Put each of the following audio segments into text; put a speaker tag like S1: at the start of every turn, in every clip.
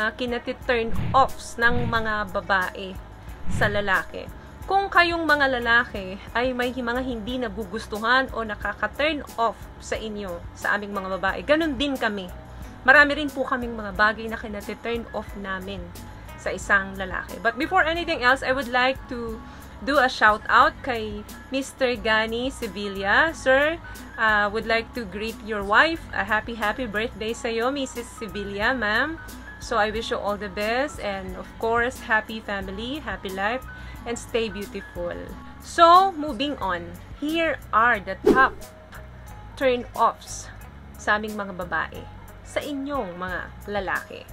S1: mga kinati-turn offs ng mga babae sa lalaki. Kung kayong mga lalaki ay may mga hindi nagugustuhan o nakaka-turn off sa inyo, sa aming mga babae, ganun din kami. Marami rin po kaming mga bagay na kinati-turn off namin sa isang lalaki. But before anything else, I would like to do a shout out kay Mr. Gani Sevilla. Sir, would like to greet your wife. A happy birthday sa'yo, Mrs. Sevilla, ma'am. So I wish you all the best, and of course, happy family, happy life, and stay beautiful. So, moving on. Here are the top turn-offs sa aming mga babae, sa inyong mga lalaki.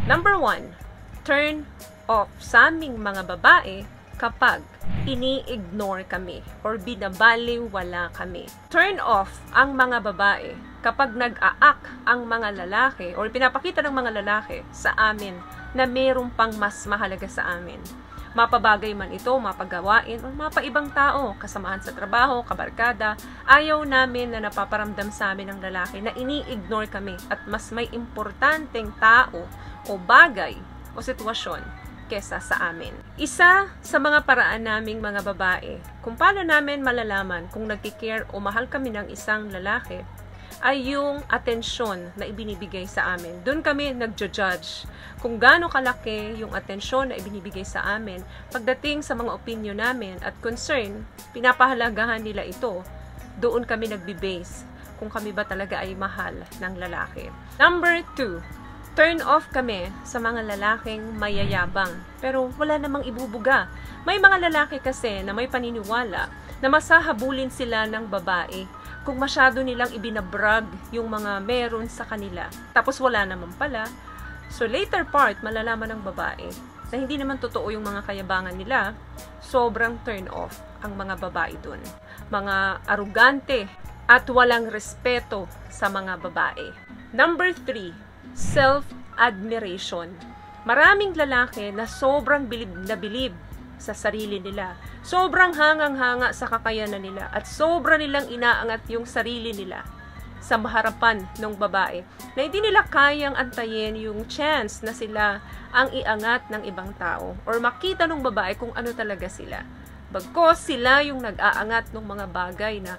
S1: Number 1, turn off sa aming mga babae kapag ini-ignore kami or binabaliwala kami. Turn off ang mga babae kapag nag-aak ang mga lalaki or pinapakita ng mga lalaki sa amin na mayroong pang mas mahalaga sa amin. Mapabagay man ito, mapagawain, o mapaibang tao, kasamaan sa trabaho, kabarkada, ayaw namin na napaparamdam sa amin ng lalaki na ini-ignore kami at mas may importanteng tao o bagay o sitwasyon kesa sa amin. Isa sa mga paraan naming mga babae kung paano namin malalaman kung nagkikare o mahal kami ng isang lalaki ay yung atensyon na ibinibigay sa amin. Doon kami nagjo-judge kung gaano kalaki yung atensyon na ibinibigay sa amin. Pagdating sa mga opinion namin at concern, pinapahalagahan nila ito. Doon kami nagbe-base kung kami ba talaga ay mahal ng lalaki. Number 2, turn off kami sa mga lalaking mayayabang pero wala namang ibubuga. May mga lalaki kasi na may paniniwala na masahabulin sila ng babae kung masyado nilang ibinabrag yung mga meron sa kanila. Tapos wala naman pala. So later part, malalaman ng babae na hindi naman totoo yung mga kayabangan nila. Sobrang turn off ang mga babae dun. Mga arugante at walang respeto sa mga babae. Number 3, self-admiration. Maraming lalaki na sobrang bilib na bilib sa sarili nila. Sobrang hangang-hanga sa kakayanan nila at sobra nilang inaangat yung sarili nila sa harapan ng babae na hindi nila kayang antayin yung chance na sila ang iangat ng ibang tao or makita ng babae kung ano talaga sila. Bagkos sila yung nag-aangat ng mga bagay na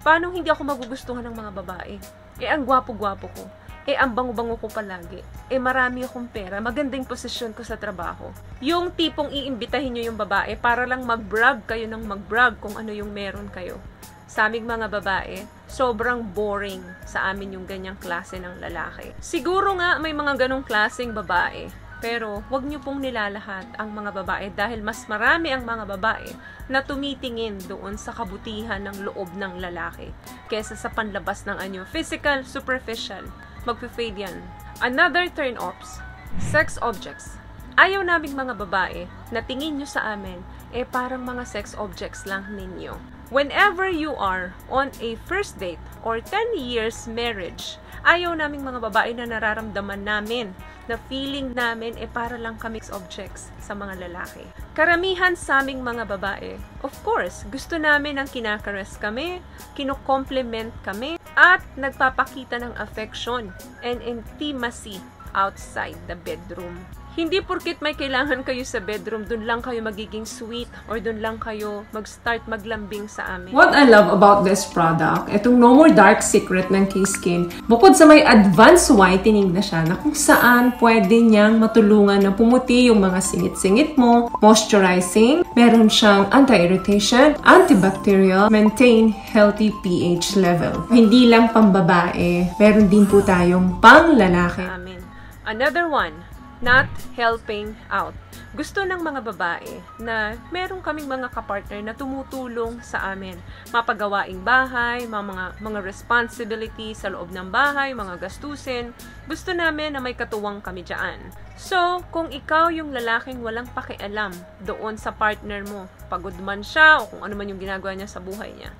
S1: paano hindi ako magugustuhan ng mga babae? Ang gwapo-gwapo ko. Ang bango-bango ko palagi. Marami akong pera. Magandang posisyon ko sa trabaho. Yung tipong iimbitahin nyo yung babae para lang mag-brag kayo ng mag-brag kung ano yung meron kayo. Sa aming mga babae, sobrang boring sa amin yung ganyang klase ng lalaki. Siguro nga may mga ganong klaseng babae. Pero wag nyo pong nilalahat ang mga babae dahil mas marami ang mga babae na tumitingin doon sa kabutihan ng loob ng lalaki kesa sa panlabas ng anyo. Physical, superficial. Magpe-fade yan. Another turn-offs, sex objects. Ayaw naming mga babae na tingin nyo sa amin, parang mga sex objects lang ninyo. Whenever you are on a first date or 10 years marriage, ayaw naming mga babae na nararamdaman namin, na feeling namin, para lang kami sex objects sa mga lalaki. Karamihan sa aming mga babae, of course, gusto namin ang kinakares kami, kino-compliment kami, at nagpapakita ng affection and intimacy outside the bedroom. Hindi porkit may kailangan kayo sa bedroom, dun lang kayo magiging sweet or dun lang kayo mag-start maglambing sa amin.
S2: What I love about this product, itong No More Dark Secret ng K-Skin, bukod sa may advanced whitening na siya, na kung saan pwede niyang matulungan na pumuti yung mga singit-singit mo, moisturizing, meron siyang anti-irritation, antibacterial, maintain healthy pH level. Hindi lang pambabae, meron din po tayong pang lalaki.
S1: Amen. Another one, not helping out. Gusto ng mga babae na meron kaming mga kapartner na tumutulong sa amin. Mapagawaing bahay, mga responsibilities sa loob ng bahay, mga gastusin. Gusto namin na may katuwang kami dyan. So, kung ikaw yung lalaking walang pakialam doon sa partner mo, pagod man siya o kung ano man yung ginagawa niya sa buhay niya,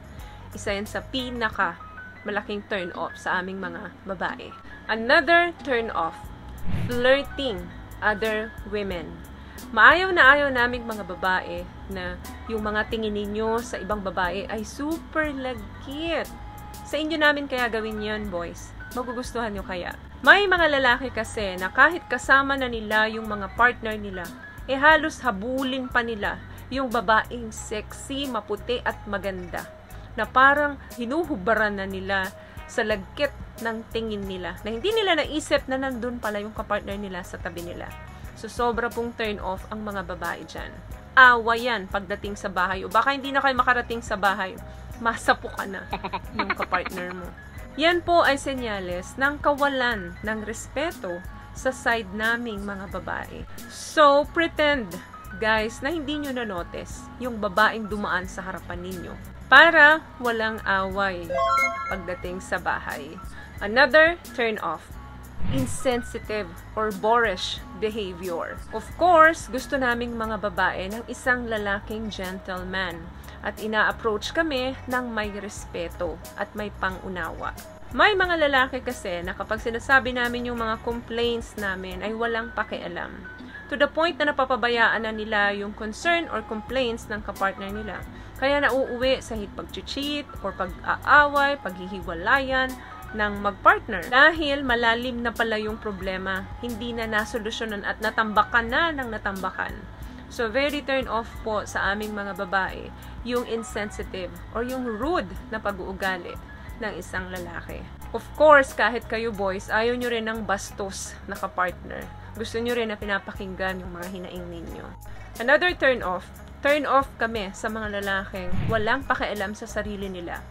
S1: isa yan sa pinaka malaking turn off sa aming mga babae. Another turn off, flirting other women. Maayaw na ayaw naming mga babae na yung mga tingin ninyo sa ibang babae ay super lagkit. Sa inyo namin kaya gawin yan, boys. Magugustuhan nyo kaya. May mga lalaki kasi na kahit kasama na nila yung mga partner nila, halos habulin pa nila yung babaeng sexy, maputi at maganda, na parang hinuhubaran na nila sa lagkit ng tingin nila, na hindi nila naisip na nandun pala yung kapartner nila sa tabi nila. So, sobra pong turn off ang mga babae dyan. Awa yan pagdating sa bahay. O baka hindi na kayo makarating sa bahay, masapo ka na yung kapartner mo. Yan po ay senyales ng kawalan ng respeto sa side naming mga babae. So, pretend, guys, na hindi nyo na-notice yung babaeng dumaan sa harapan ninyo para walang away pagdating sa bahay. Another turn off, insensitive or boorish behavior. Of course, gusto naming mga babae ng isang lalaking gentleman at ina-approach kami ng may respeto at may pangunawa. May mga lalaki kasi na kapag sinasabi namin yung mga complaints namin ay walang pakialam. To the point na napapabayaan na nila yung concern or complaints ng kapartner nila. Kaya nauuwi sa pag-cheat or pag-aaway, paghihiwalayan ng magpartner. Dahil malalim na pala yung problema, hindi na nasolusyonan at natambakan na ng natambakan. So, very turn off po sa aming mga babae yung insensitive or yung rude na pag-uugali ng isang lalaki. Of course, kahit kayo boys, ayaw nyo rin ng bastos na kapartner. Gusto nyo rin na pinapakinggan yung mga hinaing ninyo. Another turn off kami sa mga lalaking walang pakialam sa sarili nila.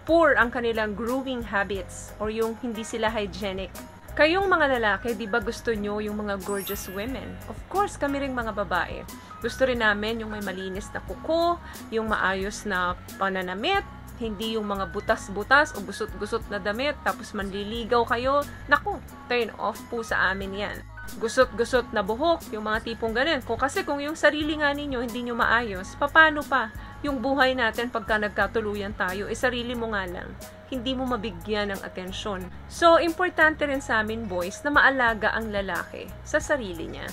S1: Poor ang kanilang grooming habits or yung hindi sila hygienic. Kayong mga lalaki, di ba gusto nyo yung mga gorgeous women? Of course, kami ring mga babae. Gusto rin namin yung may malinis na kuko, yung maayos na pananamit, hindi yung mga butas-butas o gusot-gusot na damit, tapos manliligaw kayo. Naku, turn off po sa amin yan. Gusot-gusot na buhok, yung mga tipong ganun. Kasi kung yung sarili nga ninyo hindi nyo maayos, paano pa yung buhay natin pagka nagkatuluyan tayo? Sarili mo nga lang, hindi mo mabigyan ng atensyon. So, importante rin sa amin boys na maalaga ang lalaki sa sarili niya.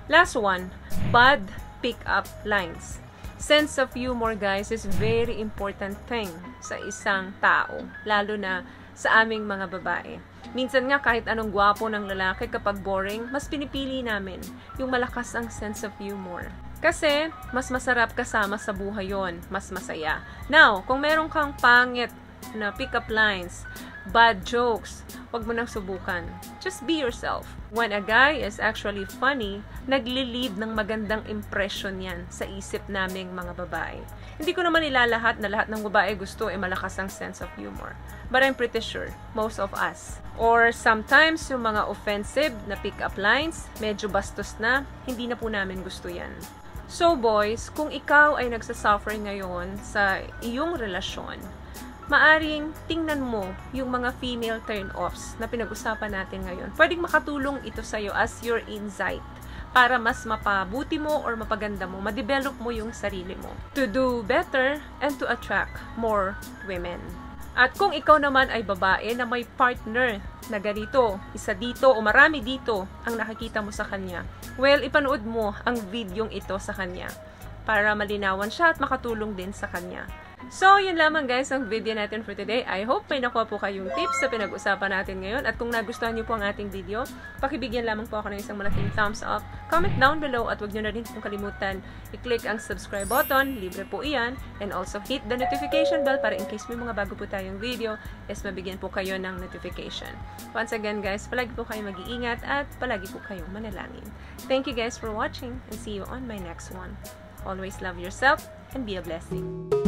S1: Last one, bad pick-up lines. Sense of humor, guys, is very important thing sa isang tao, lalo na sa aming mga babae. Minsan nga kahit anong gwapo ng lalaki, kapag boring, mas pinipili namin yung malakas ang sense of humor. Kasi mas masarap kasama sa buhay yon, mas masaya. Now, kung meron kang pangit na pick-up lines, bad jokes, wag mo nang subukan. Just be yourself. When a guy is actually funny, nagli-leave ng magandang impression yan sa isip naming mga babae. Hindi ko naman ilalahat na lahat ng babae gusto malakas ang sense of humor. But I'm pretty sure, most of us. Or sometimes, yung mga offensive na pick-up lines, medyo bastos na, hindi na po namin gusto yan. So boys, kung ikaw ay nagsasuffer ngayon sa iyong relasyon, maaring tingnan mo yung mga female turn-offs na pinag-usapan natin ngayon. Pwedeng makatulong ito sa'yo as your insight para mas mapabuti mo or mapaganda mo, ma-develop mo yung sarili mo to do better and to attract more women. At kung ikaw naman ay babae na may partner na ganito, isa dito o marami dito ang nakikita mo sa kanya, well, ipanood mo ang videong ito sa kanya para malinawan siya at makatulong din sa kanya. So, yun lamang guys ang video natin for today. I hope may nakuha po kayong tips sa pinag-usapan natin ngayon. At kung nagustuhan niyo po ang ating video, pakibigyan lamang po ako ng isang malaking thumbs up. Comment down below at huwag niyo na rin pong kalimutan i-click ang subscribe button. Libre po iyan. And also hit the notification bell para in case may mga bago po tayong video, is mabigyan po kayo ng notification. Once again guys, palagi po kayong mag-iingat at palagi po kayong manalangin. Thank you guys for watching and see you on my next one. Always love yourself and be a blessing.